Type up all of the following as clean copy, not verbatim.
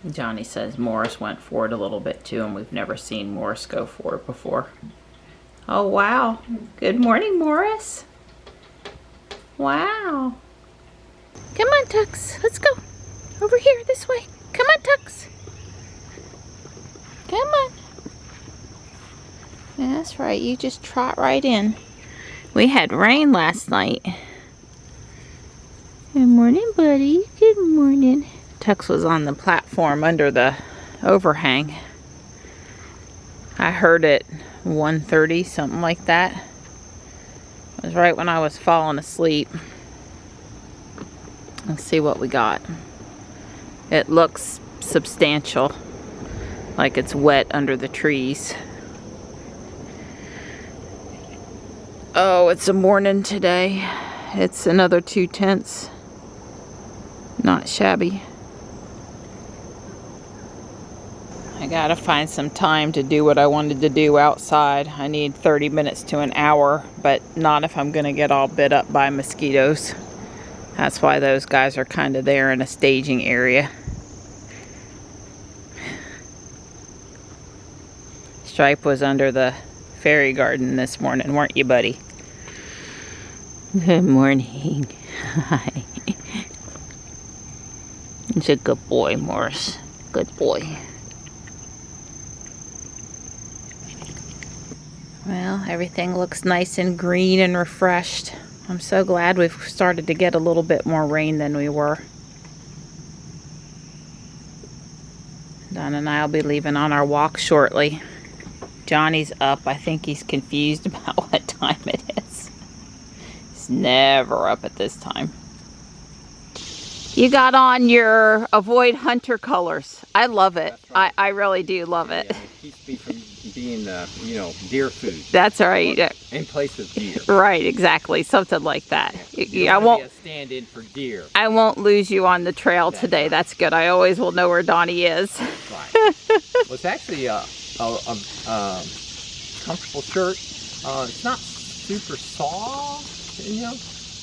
Johnny says Morris went for it a little bit too, and we've never seen Morris go for it before. Oh, wow. Good morning, Morris. Wow. Come on, Tux. Let's go. Over here, this way. Come on, Tux. Come on. That's right. You just trot right in. We had rain last night. Good morning, buddy. Good morning. Tux was on the platform under the overhang. I heard it 1:30, something like that. It was right when I was falling asleep. Let's see what we got. It looks substantial, like it's wet under the trees. Oh, it's a morning today. It's another 2/10. Not shabby. I gotta find some time to do what I wanted to do outside. I need 30 minutes to an hour, but not if I'm gonna get all bit up by mosquitoes. That's why those guys are kind of there in a staging area. Stripe was under the fairy garden this morning, weren't you, buddy? Good morning. Hi. He's a good boy, Morris. Good boy. Well, everything looks nice and green and refreshed. I'm so glad we've started to get a little bit more rain than we were. Don and I will be leaving on our walk shortly. Johnny's up. I think he's confused about what time it is. He's never up at this time. You got on your Avoid Hunter colors. I love it. Right. I really do love it. Yeah, it keeps me from being, you know, deer food. That's right. In place of deer. Right, exactly. Something like that. I won't be a stand-in for deer. I won't lose you on the trail today. Right. That's good. I always will know where Donnie is. Right. Well, it's actually a comfortable shirt. It's not super soft, you know,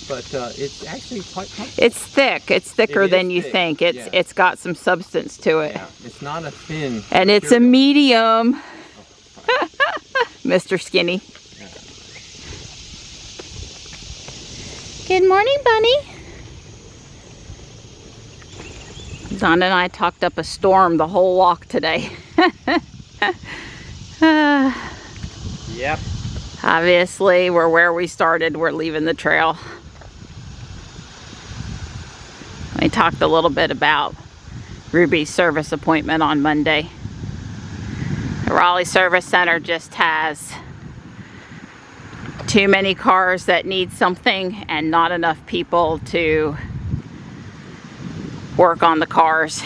but it's actually quite comfortable. It's thick. It's thicker than you think. It's got some substance to it. Yeah, it's not a thin. And it's a medium. Oh, right. Mr. Skinny. Yeah. Good morning, Bunny. Don and I talked up a storm the whole walk today. Yep. Obviously, we're where we started. We're leaving the trail. We talked a little bit about Ruby's service appointment on Monday. The Raleigh Service Center just has too many cars that need something and not enough people to work on the cars.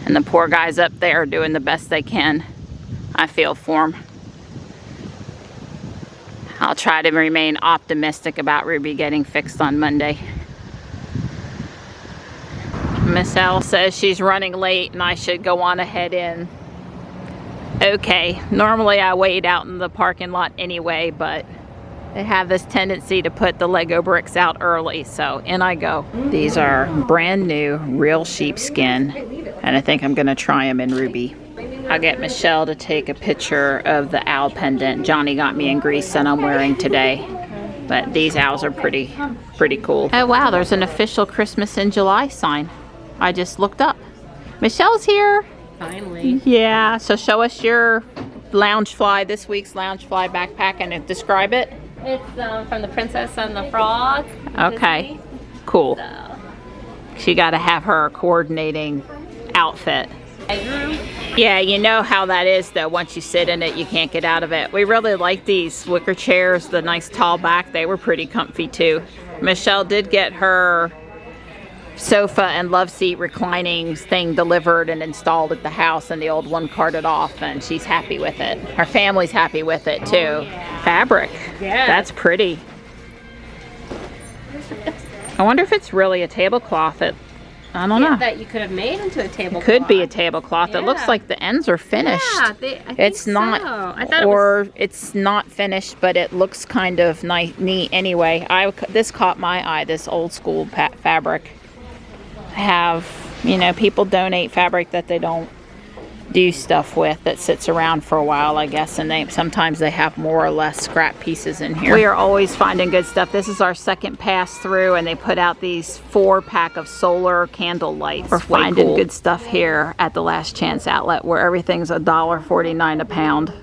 And the poor guys up there are doing the best they can. I feel for them. I'll try to remain optimistic about Ruby getting fixed on Monday. Miss L says she's running late and I should go on ahead in. Okay, normally I wait out in the parking lot anyway, but they have this tendency to put the Lego bricks out early, so in I go. These are brand new, real sheepskin, and I think I'm gonna try them in Ruby. I'll get Michelle to take a picture of the owl pendant Johnny got me in Greece that I'm wearing today. But these owls are pretty cool. Oh wow, there's an official Christmas in July sign. I just looked up. Michelle's here. Finally. Yeah, so show us your Loungefly, this week's Loungefly backpack, and describe it. It's from the Princess and the Frog. Okay, Disney. cool. So. She got to have her coordinating outfit. Yeah, you know how that is though. Once you sit in it, you can't get out of it. We really like these wicker chairs, the nice tall back. They were pretty comfy too. Michelle did get her sofa and love seat reclining thing delivered and installed at the house, and the old one carted off, and she's happy with it. Her family's happy with it too. Oh, yeah. Fabric. Yeah. That's pretty. I wonder if it's really a tablecloth. I don't know. That you could have made into a tablecloth. Could be a tablecloth. Yeah. It looks like the ends are finished. Yeah, I think it's not, so. I thought it's not finished, but it looks kind of neat anyway. This caught my eye. This old school fabric. I have You know, people donate fabric that they don't do stuff with, that sits around for a while, I guess, and sometimes they have more or less scrap pieces in here. We are always finding good stuff. This is our second pass through, and they put out these 4-pack of solar candle lights. We're finding good stuff here at the Last Chance outlet, where everything's $1.49 a pound.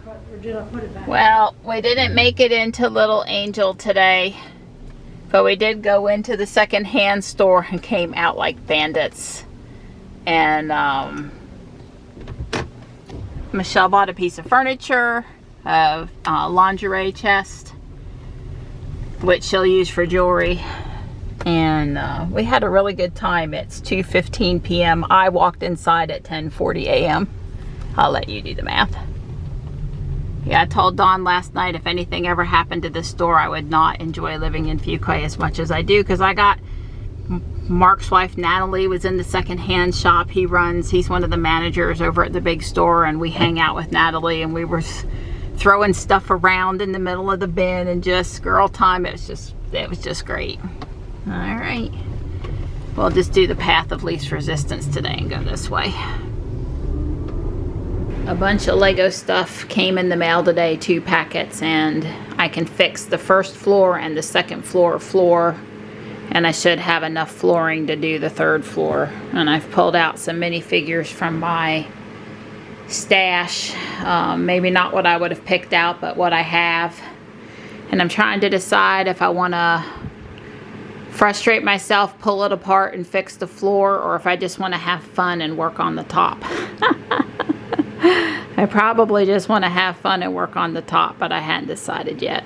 Well, we didn't make it into Little Angel today, but we did go into the second-hand store and came out like bandits. And Michelle bought a piece of furniture, a lingerie chest, which she'll use for jewelry. And we had a really good time. It's 2:15 p.m. I walked inside at 10:40 a.m. I'll let you do the math. Yeah, I told Dawn last night if anything ever happened to this store, I would not enjoy living in Fuquay as much as I do, because I got Mark's wife Natalie was in the secondhand shop he's one of the managers over at the big store, and we hang out with Natalie, and we were throwing stuff around in the middle of the bin and just girl time. It was just great. All right, we'll just do the path of least resistance today and go this way. A bunch of Lego stuff came in the mail today, 2 packets, and I can fix the first floor and the second floor, and I should have enough flooring to do the 3rd floor. And I've pulled out some minifigures from my stash. Maybe not what I would have picked out, but what I have. And I'm trying to decide if I want to frustrate myself, pull it apart and fix the floor, or if I just want to have fun and work on the top. I probably just want to have fun and work on the top, but I hadn't decided yet.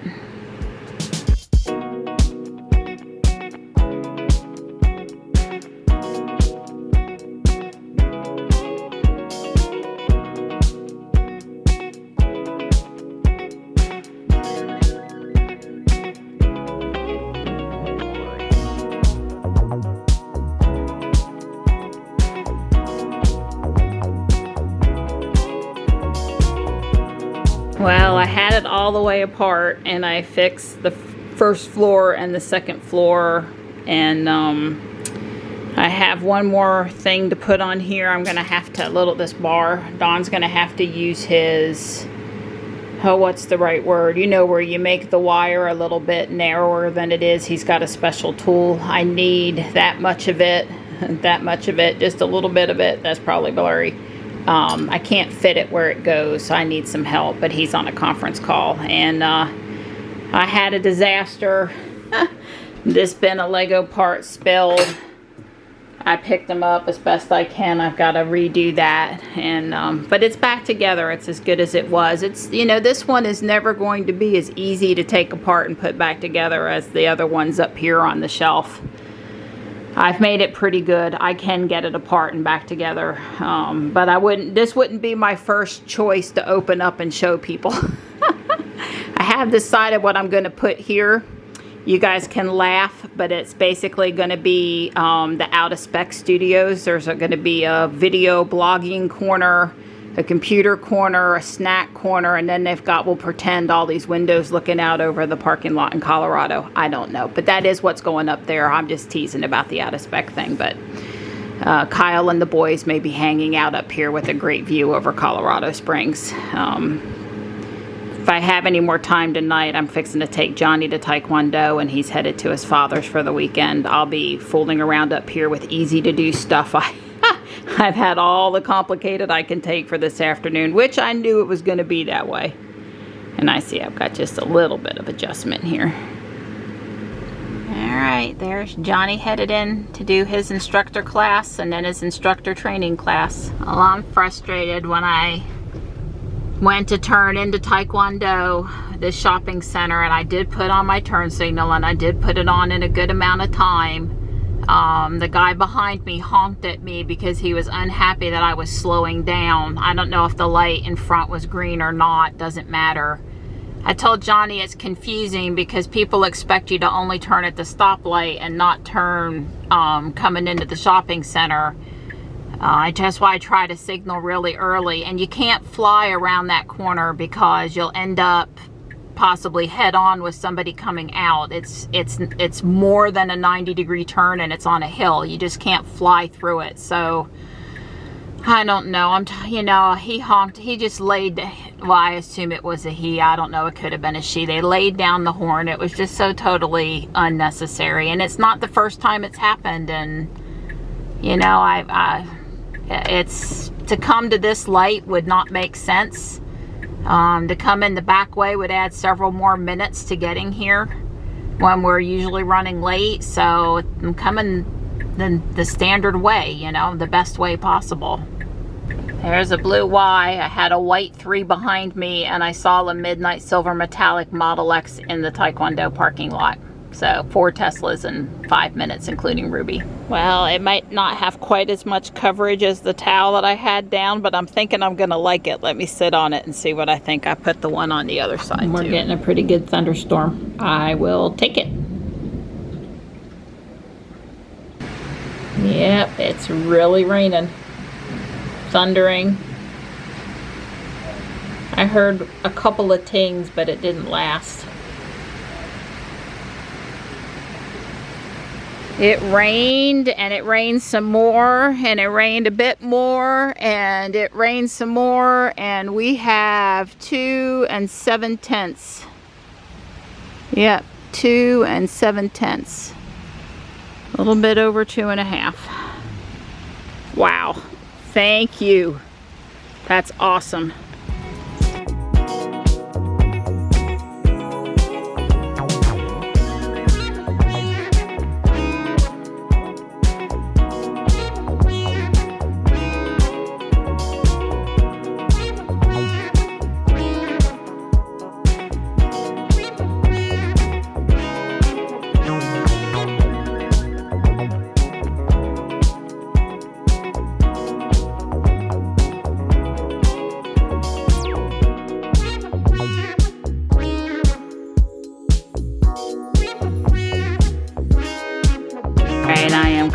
Well, I had it all the way apart, and I fixed the first floor and the second floor, and I have one more thing to put on here. I'm gonna have to this bar. Don's gonna have to use his, what's the right word? You know, where you make the wire a little bit narrower than it is. He's got a special tool. I need that much of it, just a little bit of it. That's probably blurry. I can't fit it where it goes, so I need some help, but he's on a conference call. And I had a disaster. This bin of Lego parts spilled. I picked them up as best I can. I've got to redo that, and but it's back together. It's as good as it was. It's, you know, this one is never going to be as easy to take apart and put back together as the other ones up here on the shelf. I've made it pretty good. I can get it apart and back together, but this wouldn't be my first choice to open up and show people. I have decided what I'm going to put here. You guys can laugh, but it's basically going to be the Out of Spec Studios. There's going to be a video blogging corner, a computer corner, a snack corner, and then they've got, we'll pretend, all these windows looking out over the parking lot in Colorado. I don't know, but that is what's going up there. I'm just teasing about the Out of Spec thing, but Kyle and the boys may be hanging out up here with a great view over Colorado Springs. If I have any more time tonight, I'm fixing to take Johnny to Taekwondo, and he's headed to his father's for the weekend. I'll be fooling around up here with easy-to-do stuff. I've had all the complicated I can take for this afternoon, which I knew it was going to be that way. And I see I've got just a little bit of adjustment here. All right, there's Johnny headed in to do his instructor class and then his instructor training class. Well, I'm frustrated. When I went to turn into Taekwondo, this shopping center, and I did put on my turn signal, and I did put it on in a good amount of time. The guy behind me honked at me because he was unhappy that I was slowing down. I don't know if the light in front was green or not, doesn't matter. I told Johnny it's confusing because people expect you to only turn at the stoplight and not turn coming into the shopping center. That's why I try to signal really early, and you can't fly around that corner because you'll end up possibly head on with somebody coming out. It's more than a 90-degree turn, and it's on a hill. You just can't fly through it. So I don't know. You know, he honked. He just laid. Well, I assume it was a he. I don't know. It could have been a she. They laid down the horn. It was just so totally unnecessary, and it's not the first time it's happened. And you know, it's to come to this light would not make sense. To come in the back way would add several more minutes to getting here when we're usually running late. So I'm coming the standard way, you know, the best way possible. There's a blue Y. I had a white 3 behind me, and I saw a midnight silver metallic Model X in the Taekwondo parking lot. So 4 Teslas in 5 minutes, including Ruby. Well, it might not have quite as much coverage as the towel that I had down, but I'm thinking I'm gonna like it. Let me sit on it and see what I think. I put the one on the other side. We're getting a pretty good thunderstorm. I will take it. Yep, it's really raining. Thundering. I heard a couple of tings, but it didn't last. It rained, and it rained some more, and it rained a bit more, and it rained some more, and we have 2 7/10. Yep, 2 7/10. A little bit over 2.5. Wow. Thank you. That's awesome.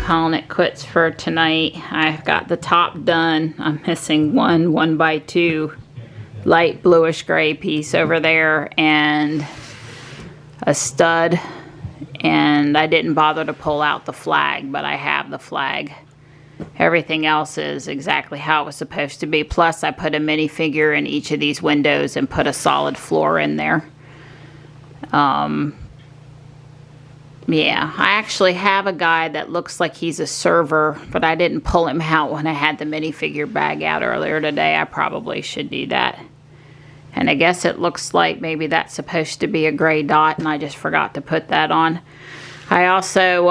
Calling it quits for tonight. I've got the top done. I'm missing one 1x2 light bluish gray piece over there and a stud, and I didn't bother to pull out the flag, but I have the flag. Everything else is exactly how it was supposed to be. Plus I put a minifigure in each of these windows and put a solid floor in there. Yeah, I actually have a guy that looks like he's a server, but I didn't pull him out when I had the minifigure bag out earlier today. I probably should do that. And I guess it looks like maybe that's supposed to be a gray dot, and I just forgot to put that on. I also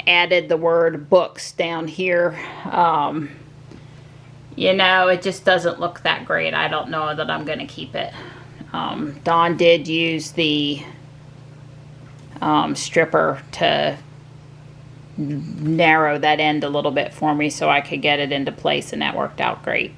added the word books down here. You know, it just doesn't look that great. I don't know that I'm going to keep it. Dawn did use the stripper to narrow that end a little bit for me so I could get it into place, and that worked out great.